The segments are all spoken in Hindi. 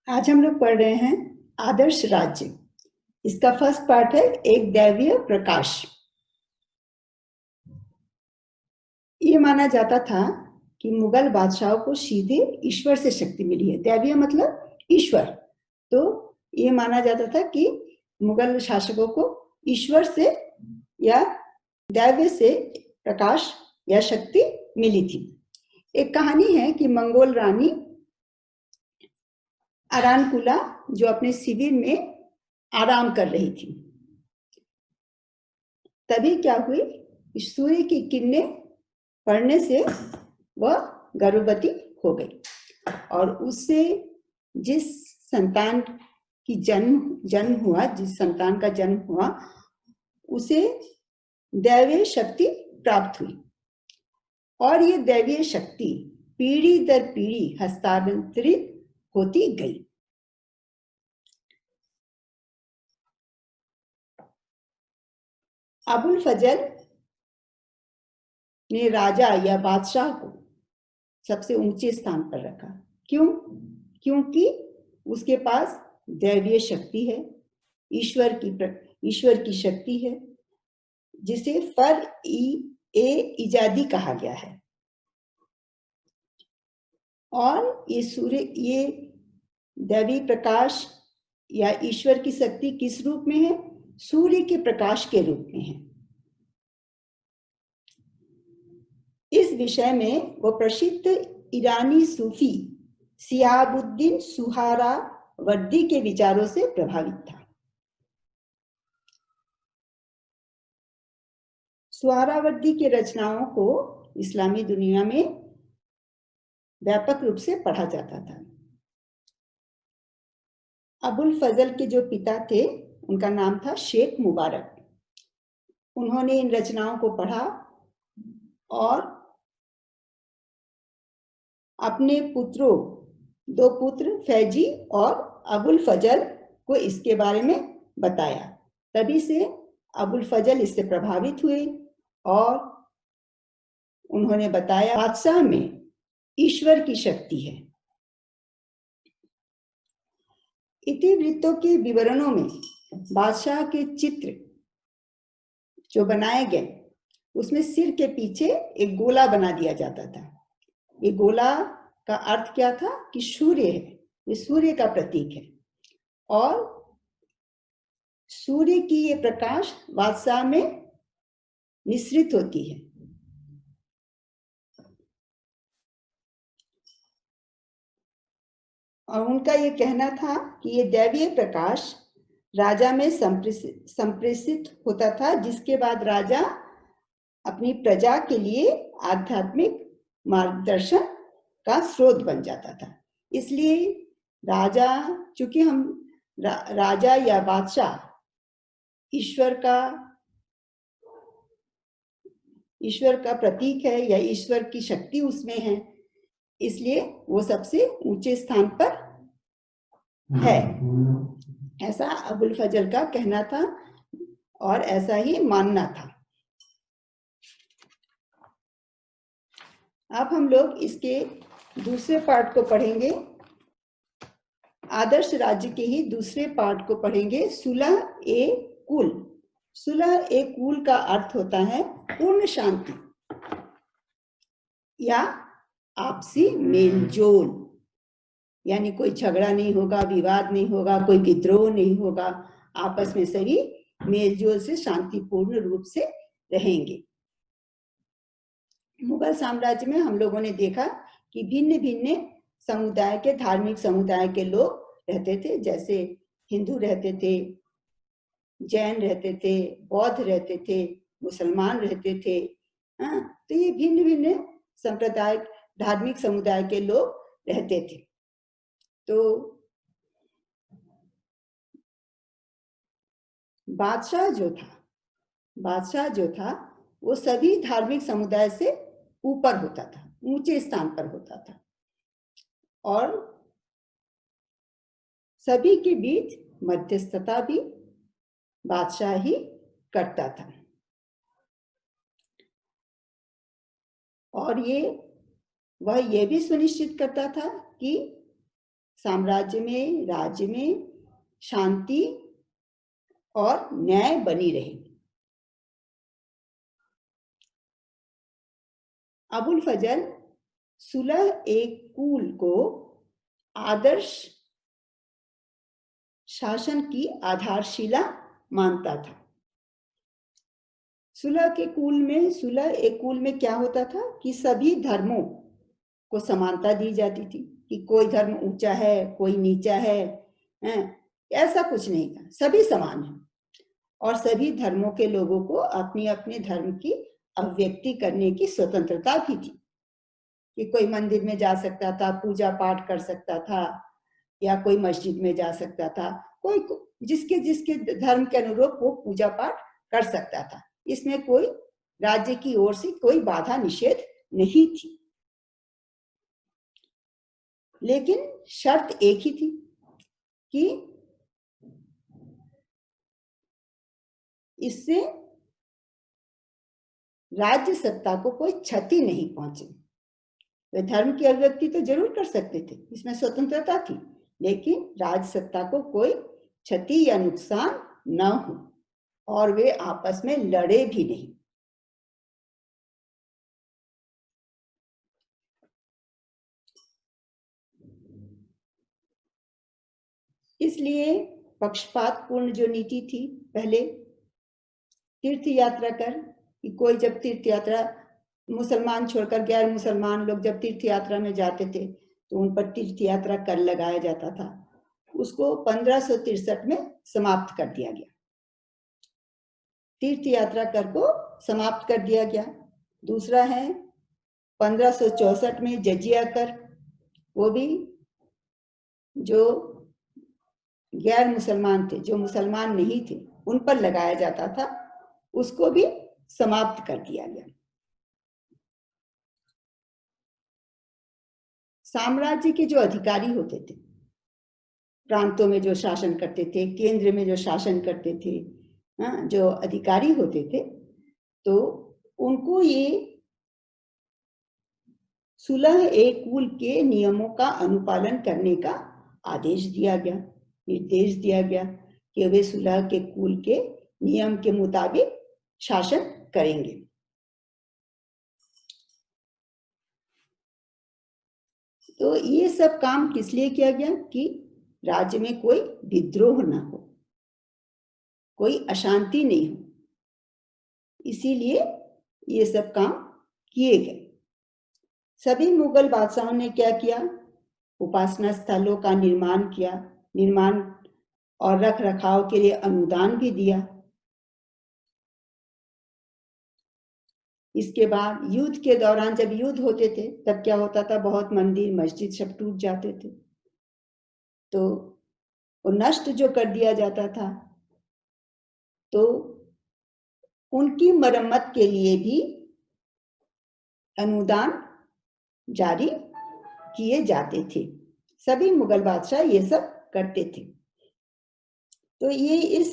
आज हम लोग पढ़ रहे हैं आदर्श राज्य। इसका फर्स्ट पार्ट है एक दैवीय प्रकाश। ये माना जाता था कि मुगल बादशाहों को सीधे ईश्वर से शक्ति मिली है। दैवीय मतलब ईश्वर। तो ये माना जाता था कि मुगल शासकों को ईश्वर से या दैव्य से प्रकाश या शक्ति मिली थी। एक कहानी है कि मंगोल रानी अरानकुला जो अपने शिविर में आराम कर रही थी, तभी क्या हुई, सूर्य की किरणें पड़ने से वह गर्भवती हो गई और उससे जिस संतान की जन्म हुआ, जिस संतान का जन्म हुआ, उसे दैवीय शक्ति प्राप्त हुई और ये दैवीय शक्ति पीढ़ी दर पीढ़ी हस्तांतरित होती गई। अबुल फजल ने राजा या बादशाह को सबसे ऊंचे स्थान पर रखा। क्यों? क्योंकि उसके पास दैवीय शक्ति है, ईश्वर की शक्ति है, जिसे फर इजादी कहा गया है। और ये दैवी प्रकाश या ईश्वर की शक्ति किस रूप में है? सूर्य के प्रकाश के रूप में है। इस विषय में वो प्रसिद्ध ईरानी सूफी सियाबुद्दीन सुहरावर्दी के विचारों से प्रभावित था। सुहरावर्दी के रचनाओं को इस्लामी दुनिया में व्यापक रूप से पढ़ा जाता था। अबुल फजल के जो पिता थे उनका नाम था शेख मुबारक। उन्होंने इन रचनाओं को पढ़ा और अपने दो पुत्र फैजी और अबुल फजल को इसके बारे में बताया। तभी से अबुल फजल इससे प्रभावित हुए और उन्होंने बताया बादशाह में ईश्वर की शक्ति है। इतिवृत्तों के विवरणों में बादशाह के चित्र जो बनाए गए, उसमें सिर के पीछे एक गोला बना दिया जाता था। ये गोला का अर्थ क्या था कि सूर्य है, ये सूर्य का प्रतीक है और सूर्य की ये प्रकाश बादशाह में निश्रित होती है। और उनका ये कहना था कि ये दैवीय प्रकाश राजा में संप्रेषित होता था, जिसके बाद राजा अपनी प्रजा के लिए आध्यात्मिक मार्गदर्शन का स्रोत बन जाता था। इसलिए राजा, चूंकि राजा या बादशाह ईश्वर का प्रतीक है या ईश्वर की शक्ति उसमें है, इसलिए वो सबसे ऊंचे स्थान पर है। ऐसा अबुल फजल का कहना था और ऐसा ही मानना था। अब हम लोग इसके दूसरे पार्ट को पढ़ेंगे। आदर्श राज्य के ही दूसरे पार्ट को पढ़ेंगे, सुलह ए कुल। सुलह ए कुल का अर्थ होता है पूर्ण शांति या आपसी मेलजोल, यानी कोई झगड़ा नहीं होगा, विवाद नहीं होगा, कोई विद्रोह नहीं होगा, आपस में सभी मेलजोल से शांतिपूर्ण रूप से रहेंगे। मुगल साम्राज्य में हम लोगों ने देखा कि भिन्न भिन्न समुदाय के, धार्मिक समुदाय के लोग रहते थे। जैसे हिंदू रहते थे, जैन रहते थे, बौद्ध रहते थे, मुसलमान रहते थे। तो ये भिन्न भिन्न संप्रदाय, धार्मिक समुदाय के लोग रहते थे। तो बादशाह जो था वो सभी धार्मिक समुदाय से ऊपर होता था, ऊंचे स्थान पर होता था और सभी के बीच मध्यस्थता भी बादशाह ही करता था। और वह ये भी सुनिश्चित करता था कि साम्राज्य में, राज्य में शांति और न्याय बनी रहेगी। अबुल फजल सुलह एक कुल को आदर्श शासन की आधारशिला मानता था। सुलह एक कुल में क्या होता था कि सभी धर्मों को समानता दी जाती थी कि कोई धर्म ऊंचा है, कोई नीचा है, ऐसा कुछ नहीं था, सभी समान हैं। और सभी धर्मों के लोगों को अपने अपने धर्म की अभिव्यक्ति करने की स्वतंत्रता भी थी कि कोई मंदिर में जा सकता था, पूजा पाठ कर सकता था, या कोई मस्जिद में जा सकता था, कोई जिसके जिसके धर्म के अनुरूप वो पूजा पाठ कर सकता था। इसमें कोई राज्य की ओर से कोई बाधा निषेध नहीं थी। लेकिन शर्त एक ही थी कि इससे राज्य सत्ता को कोई क्षति नहीं पहुंचे। वे धर्म की अभिव्यक्ति तो जरूर कर सकते थे, इसमें स्वतंत्रता थी, लेकिन राज्य सत्ता को कोई क्षति या नुकसान न हो और वे आपस में लड़े भी नहीं। इसलिए पक्षपातपूर्ण जो नीति थी, पहले तीर्थ यात्रा कर कि कोई जब तीर्थ यात्रा, मुसलमान छोड़कर गैर मुसलमान लोग जब तीर्थ यात्रा में जाते थे तो उन पर तीर्थ यात्रा कर लगाया जाता था। उसको 1563 में समाप्त कर दिया गया, तीर्थ यात्रा कर को समाप्त कर दिया गया। दूसरा है 1564 में जजिया कर, वो भी जो गैर मुसलमान थे, जो मुसलमान नहीं थे, उन पर लगाया जाता था, उसको भी समाप्त कर दिया गया। साम्राज्य के जो अधिकारी होते थे, प्रांतों में जो शासन करते थे, केंद्र में जो शासन करते थे, जो अधिकारी होते थे, तो उनको ये सुलह एक कुल के नियमों का अनुपालन करने का आदेश दिया गया, निर्देश दिया गया कि वे सुलह के कुल के नियम के मुताबिक शासन करेंगे। तो ये सब काम किस लिए किया गया कि राज्य में कोई विद्रोह न हो, कोई अशांति नहीं हो, इसीलिए ये सब काम किए गए। सभी मुगल बादशाहों ने क्या किया, उपासना स्थलों का निर्माण और रख रखाव के लिए अनुदान भी दिया। इसके बाद युद्ध के दौरान जब युद्ध होते थे तब क्या होता था, बहुत मंदिर मस्जिद सब टूट जाते थे, तो वो नष्ट जो कर दिया जाता था, तो उनकी मरम्मत के लिए भी अनुदान जारी किए जाते थे। सभी मुगल बादशाह ये सब करते थे। तो ये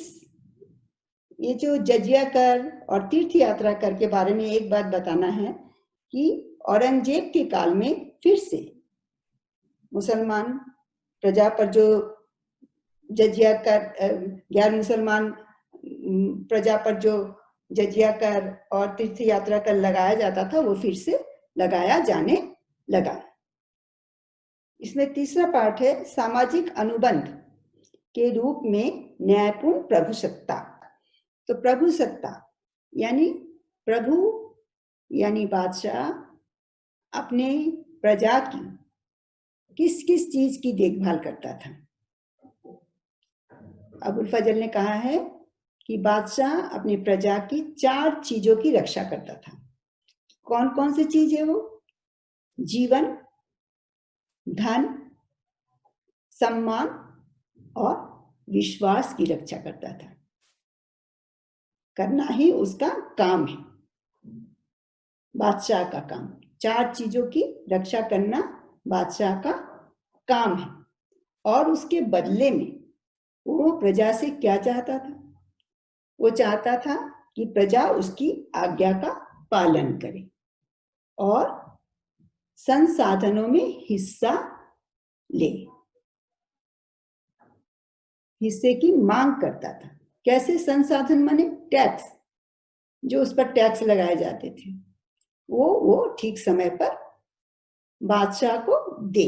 जो जजिया कर और तीर्थ यात्रा कर के बारे में एक बात बताना है कि औरंगजेब के काल में फिर से मुसलमान प्रजा पर जो जजिया कर, गैर मुसलमान प्रजा पर जो जजिया कर और तीर्थ यात्रा कर लगाया जाता था, वो फिर से लगाया जाने लगा। इसमें तीसरा पार्ट है सामाजिक अनुबंध के रूप में न्यायपूर्ण प्रभुसत्ता। तो प्रभुसत्ता यानी प्रभु यानी बादशाह अपने प्रजा की किस किस चीज की देखभाल करता था। अबुल फजल ने कहा है कि बादशाह अपनी प्रजा की 4 चीजों की रक्षा करता था। कौन कौन सी चीज है वो? जीवन, धन, सम्मान और विश्वास की रक्षा करता था। करना ही उसका काम है, बादशाह का काम। 4 चीजों की रक्षा करना बादशाह का काम है। और उसके बदले में वो प्रजा से क्या चाहता था? वो चाहता था कि प्रजा उसकी आज्ञा का पालन करे और संसाधनों में हिस्सा ले। हिस्से की मांग करता था। कैसे संसाधन माने टैक्स, जो उस पर टैक्स लगाए जाते थे वो ठीक समय पर बादशाह को दे,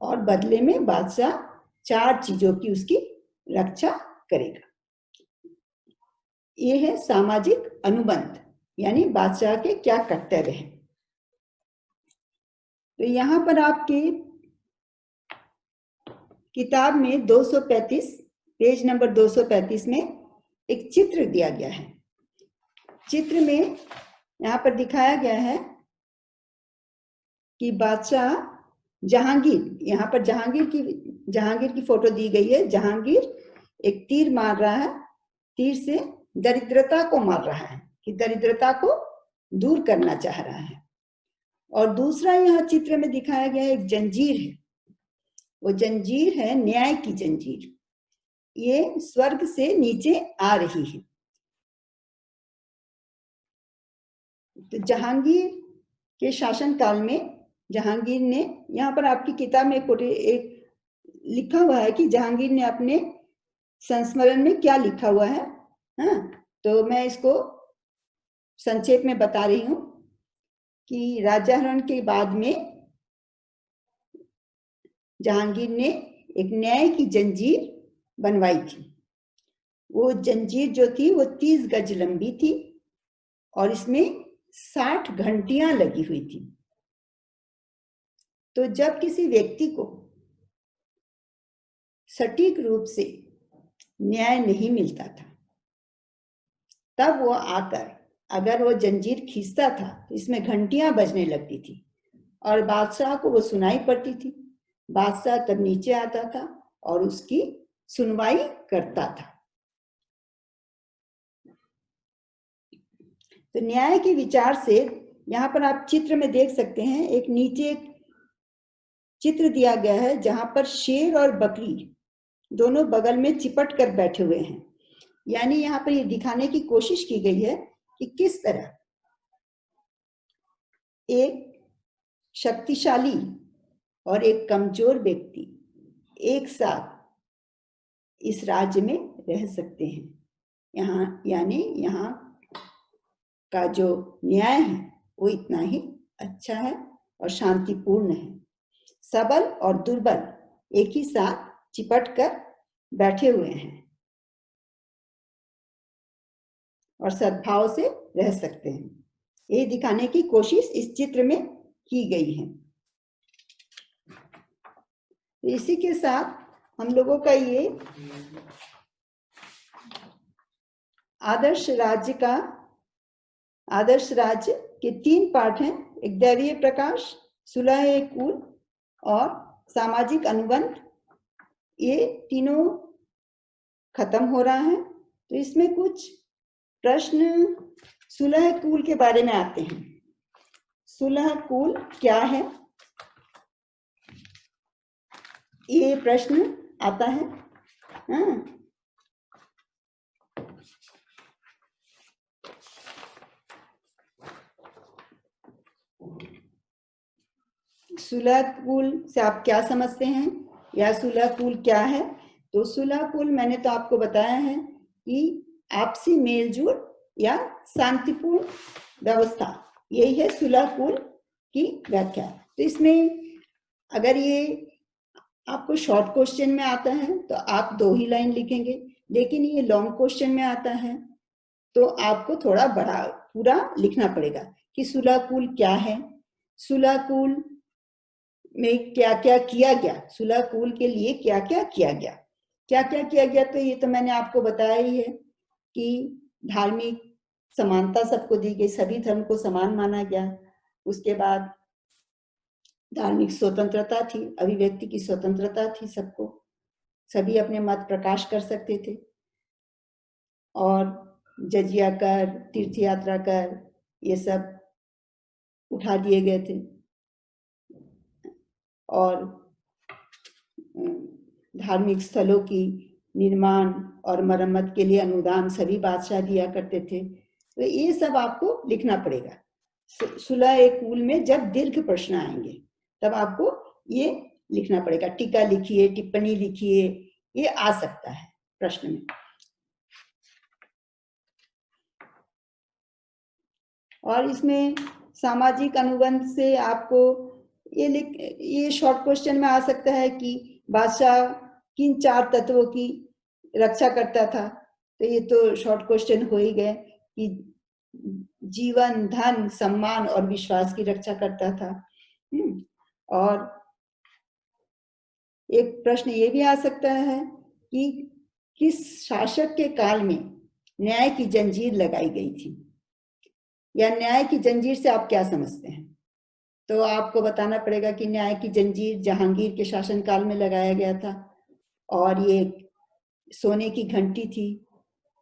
और बदले में बादशाह 4 चीजों की उसकी रक्षा करेगा। ये है सामाजिक अनुबंध, यानी बादशाह के क्या कर्तव्य हैं। तो यहां पर आपके किताब में 235 पेज नंबर 235 में एक चित्र दिया गया है। चित्र में यहाँ पर दिखाया गया है कि बादशाह जहांगीर, यहाँ पर जहांगीर की फोटो दी गई है। जहांगीर एक तीर मार रहा है, तीर से दरिद्रता को मार रहा है, कि दरिद्रता को दूर करना चाह रहा है। और दूसरा यहाँ चित्र में दिखाया गया एक जंजीर है, वो जंजीर है न्याय की जंजीर, ये स्वर्ग से नीचे आ रही है। तो जहांगीर के शासन काल में जहांगीर ने, यहाँ पर आपकी किताब में एक लिखा हुआ है कि जहांगीर ने अपने संस्मरण में क्या लिखा हुआ है। हाँ, तो मैं इसको संक्षेप में बता रही हूँ कि राज्यारोहण के बाद में जहांगीर ने एक न्याय की जंजीर बनवाई थी। वो जंजीर जो थी वो 30 गज लंबी थी और इसमें 60 घंटियां लगी हुई थी। तो जब किसी व्यक्ति को सटीक रूप से न्याय नहीं मिलता था, तब वो आकर अगर वो जंजीर खींचता था तो इसमें घंटियां बजने लगती थी और बादशाह को वो सुनाई पड़ती थी। बादशाह तब नीचे आता था और उसकी सुनवाई करता था। तो न्याय के विचार से यहाँ पर आप चित्र में देख सकते हैं, एक नीचे एक चित्र दिया गया है जहां पर शेर और बकरी दोनों बगल में चिपट कर बैठे हुए हैं। यानी यहाँ पर ये दिखाने की कोशिश की गई है कि किस तरह एक शक्तिशाली और एक कमजोर व्यक्ति एक साथ इस राज्य में रह सकते हैं। यानी यहाँ का जो न्याय है वो इतना ही अच्छा है और शांतिपूर्ण है। सबल और दुर्बल एक ही साथ चिपट कर बैठे हुए हैं और सद्भाव से रह सकते हैं। ये दिखाने की कोशिश इस चित्र में की गई है। इसी के साथ हम लोगों का ये आदर्श राज्य के 3 पार्ट हैं, एक दैवीय प्रकाश, सुलह-ए-कुल और सामाजिक अनुबंध। ये तीनों खत्म हो रहा है। तो इसमें कुछ प्रश्न सुलह-कुल के बारे में आते हैं। सुलह-कुल क्या है, ये प्रश्न आता है। सुलह-कुल से आप क्या समझते हैं या सुलह-कुल क्या है? तो सुलह-कुल मैंने तो आपको बताया है कि आपसी मेलजोल या शांतिपूर्ण व्यवस्था, यही है सुलह-कुल की व्याख्या। तो इसमें अगर ये आपको शॉर्ट क्वेश्चन में आता है तो आप 2 ही लाइन लिखेंगे, लेकिन ये लॉन्ग क्वेश्चन में आता है तो आपको थोड़ा बड़ा पूरा लिखना पड़ेगा कि सुलह-कुल क्या है, सुलह-कुल में क्या क्या किया गया, सुलह-कुल के लिए क्या क्या किया गया। तो ये तो मैंने आपको बताया ही है कि धार्मिक समानता सबको दी गई, सभी धर्म को समान माना गया। उसके बाद धार्मिक स्वतंत्रता थी, अभिव्यक्ति की स्वतंत्रता थी सबको, सभी अपने मत प्रकाश कर सकते थे और जजिया कर, तीर्थ यात्रा कर, ये सब उठा दिए गए थे और धार्मिक स्थलों की निर्माण और मरम्मत के लिए अनुदान सभी बादशाह दिया करते थे। तो ये सब आपको लिखना पड़ेगा। सुलह-ए-कुल में जब दीर्घ प्रश्न आएंगे तब आपको ये लिखना पड़ेगा। टीका लिखिए, टिप्पणी लिखिए, ये आ सकता है प्रश्न में। और इसमें सामाजिक अनुबंध से आपको ये शॉर्ट क्वेश्चन में आ सकता है कि बादशाह किन 4 तत्वों की रक्षा करता था। तो ये तो शॉर्ट क्वेश्चन हो ही गए कि जीवन, धन, सम्मान और विश्वास की रक्षा करता था। और एक प्रश्न ये भी आ सकता है कि किस शासक के काल में न्याय की जंजीर लगाई गई थी, या न्याय की जंजीर से आप क्या समझते हैं। तो आपको बताना पड़ेगा कि न्याय की जंजीर जहांगीर के शासनकाल में लगाया गया था, और ये सोने की घंटी थी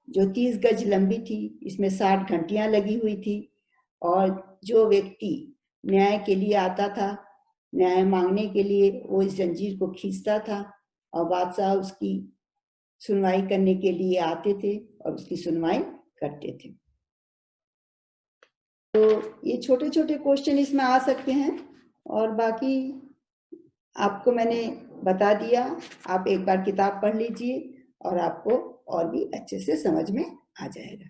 जो 30 गज लंबी थी, इसमें 60 घंटियां लगी हुई थी, और जो व्यक्ति न्याय के लिए आता था, न्याय मांगने के लिए, वो इस जंजीर को खींचता था और बादशाह उसकी सुनवाई करने के लिए आते थे और उसकी सुनवाई करते थे। तो ये छोटे छोटे क्वेश्चन इसमें आ सकते हैं, और बाकी आपको मैंने बता दिया। आप एक बार किताब पढ़ लीजिए और आपको और भी अच्छे से समझ में आ जाएगा।